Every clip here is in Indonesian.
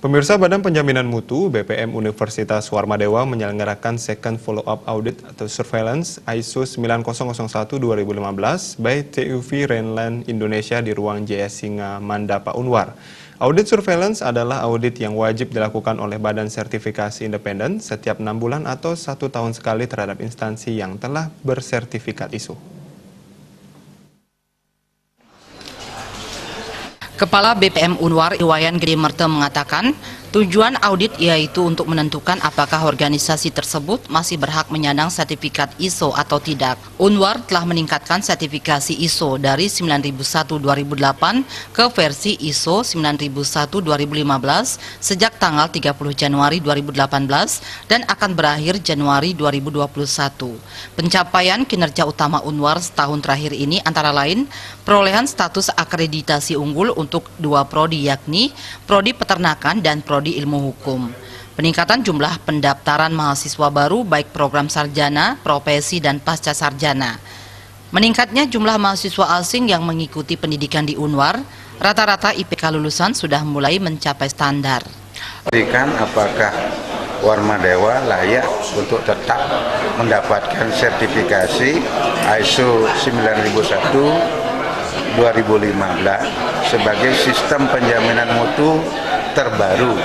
Pemirsa, Badan Penjaminan Mutu BPM Universitas Warmadewa menyelenggarakan Second Follow-up Audit atau Surveillance ISO 9001-2015 by TUV Rainland Indonesia di ruang Jaya Singa Mandapa Unwar. Audit surveillance adalah audit yang wajib dilakukan oleh Badan Sertifikasi Independen setiap 6 bulan atau 1 tahun sekali terhadap instansi yang telah bersertifikat ISO. Kepala BPM Unwar Iwayan Gede Merte mengatakan, tujuan audit yaitu untuk menentukan apakah organisasi tersebut masih berhak menyandang sertifikat ISO atau tidak. Unwar telah meningkatkan sertifikasi ISO dari 9001-2008 ke versi ISO 9001-2015 sejak tanggal 30 Januari 2018 dan akan berakhir Januari 2021. Pencapaian kinerja utama Unwar setahun terakhir ini antara lain perolehan status akreditasi unggul untuk 2 prodi, yakni Prodi Peternakan dan Prodi Ilmu Hukum. Peningkatan jumlah pendaftaran mahasiswa baru baik program sarjana, profesi, dan pasca sarjana. Meningkatnya jumlah mahasiswa asing yang mengikuti pendidikan di Unwar, rata-rata IPK lulusan sudah mulai mencapai standar. Apakah Warmadewa layak untuk tetap mendapatkan sertifikasi ISO 9001-2015 sebagai sistem penjaminan mutu terbaru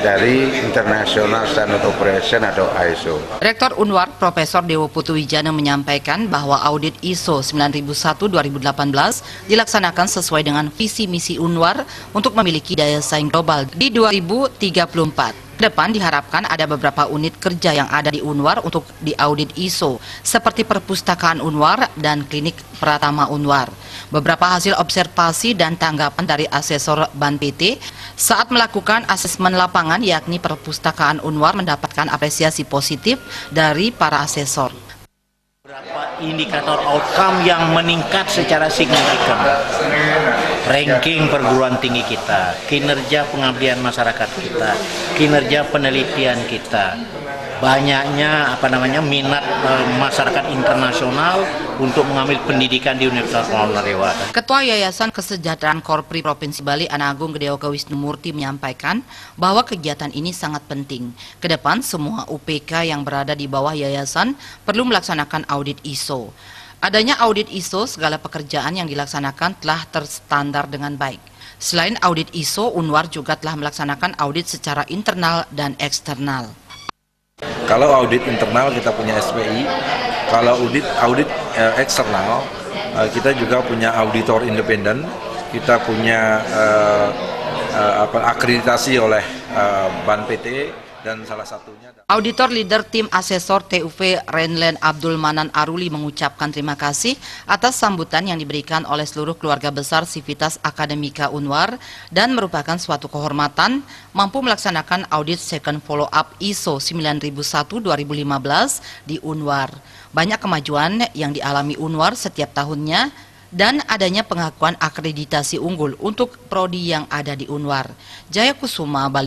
dari International Standard Operation atau ISO. Rektor Unwar Profesor Dewo Putuwijana menyampaikan bahwa audit ISO 9001-2018 dilaksanakan sesuai dengan visi misi Unwar untuk memiliki daya saing global di 2034. Kedepan diharapkan ada beberapa unit kerja yang ada di Unwar untuk diaudit ISO, seperti perpustakaan Unwar dan klinik Pratama Unwar. Beberapa hasil observasi dan tanggapan dari asesor BAN PT saat melakukan asesmen lapangan, yakni perpustakaan Unwar mendapatkan apresiasi positif dari para asesor. Beberapa indikator outcome yang meningkat secara signifikan. Ranking perguruan tinggi kita, kinerja pengabdian masyarakat kita, kinerja penelitian kita, banyaknya minat masyarakat internasional untuk mengambil pendidikan di Universitas Warmadewa. Ketua Yayasan Kesejahteraan Korpri Provinsi Bali Anagung Gedeoka Wisnumurti menyampaikan bahwa kegiatan ini sangat penting. Kedepan semua UPK yang berada di bawah yayasan perlu melaksanakan audit ISO. Adanya audit ISO, segala pekerjaan yang dilaksanakan telah terstandar dengan baik. Selain audit ISO, Unwar juga telah melaksanakan audit secara internal dan eksternal. Kalau audit internal kita punya SPI, kalau audit eksternal kita juga punya auditor independen, kita punya akreditasi oleh BAN PT dan salah satunya Auditor Leader Tim Asesor TUV Rainland Abdul Manan Aruli mengucapkan terima kasih atas sambutan yang diberikan oleh seluruh keluarga besar Sivitas Akademika Unwar dan merupakan suatu kehormatan mampu melaksanakan audit Second Follow-up ISO 9001-2015 di Unwar. Banyak kemajuan yang dialami Unwar setiap tahunnya dan adanya pengakuan akreditasi unggul untuk prodi yang ada di Unwar. Jaya Kusuma, Bali.